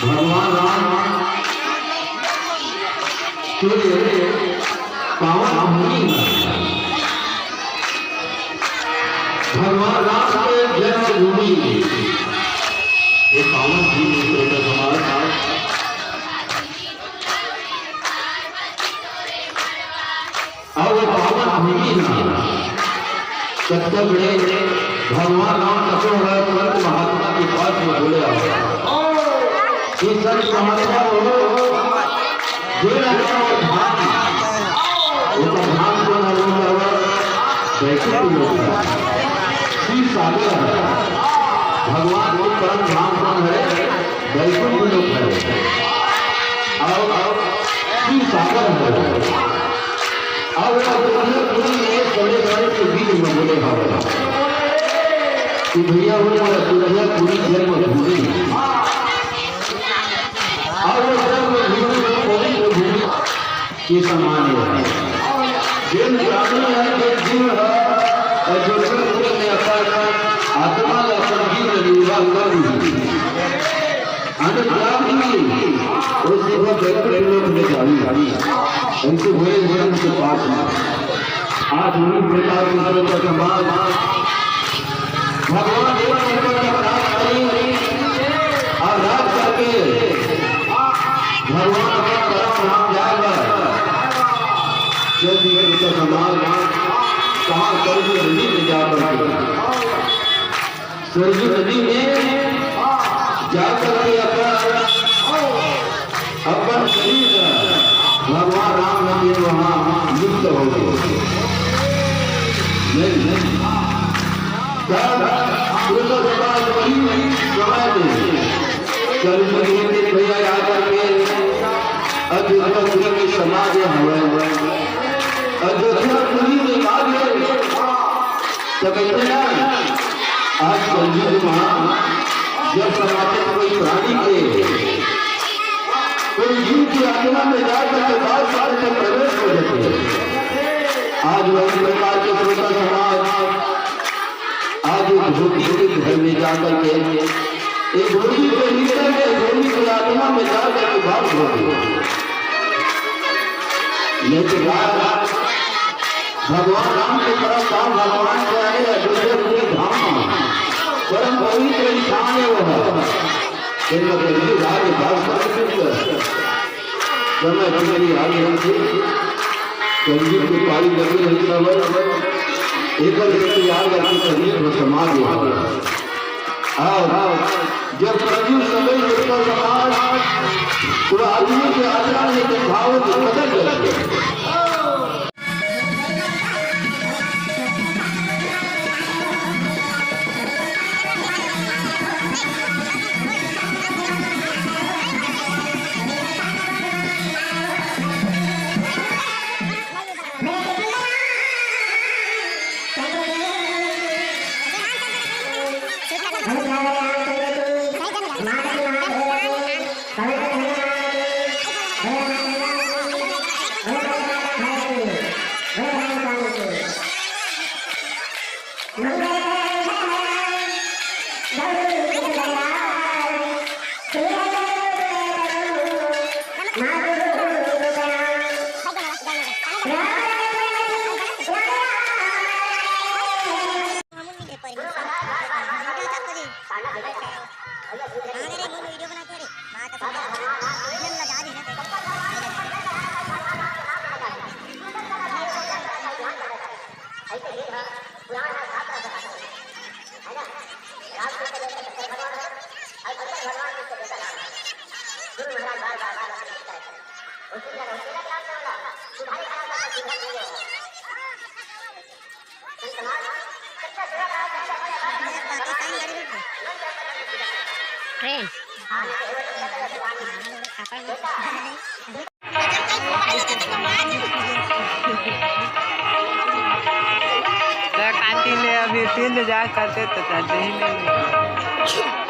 भगवान राम के पावन भूमि भगवान राम के जन्मभूमि ये पावन भूमि हमारे साथ अब वो पावन भूमि सत्य भगवान राम कठोर महात्मा के पास में बोले महात्मा भगवान को परम धाम कौन है वैकुंठ लोक है और शिव सागर है और के बीच में बोले कि भैया पूरी जन्मभूमि और ये समान है जिन जीव आत्मा निर्वाह कर उनसे हुए उनके पास आज उन्हीं प्रकार का समाज भगवान और रात करके भगवान का नाम जाएगा जल्दी उनका समाज कहाँ सरजू नदी में जाकर सरजू नदी में जाकर के अपन शरीर भगवान राम नदी वहाँ मुक्त हो गए भैया आकर के अयोध्या के समाज हुए अयोध्यापुरी में बात है तो कहते हैं आज कलयुग में जब समाज कोई प्राणी के कोई जीव की आत्मा में जाकर के बाद साल में प्रवेश हो जाते हैं। आज वही प्रकार के श्रोता समाज आज धोती के घर में जाकर के एक धोती के हृदय में धोती की आत्मा में जाकर के भाव हो गए लेकिन भगवान राम के परम धाम भगवान के आए अयोध्या धाम परम पवित्र स्थान है वो राज भाव समय तुम्हारी आगे हमसे संगीत की पारी लगी रही खबर एक याद रखी संगीत में समाज आओ जब प्रभु सभी का समाज तो आदमी के आचरण के भाव बदल जाते हैं। काटी ले अभी 3 जा करते तो नहीं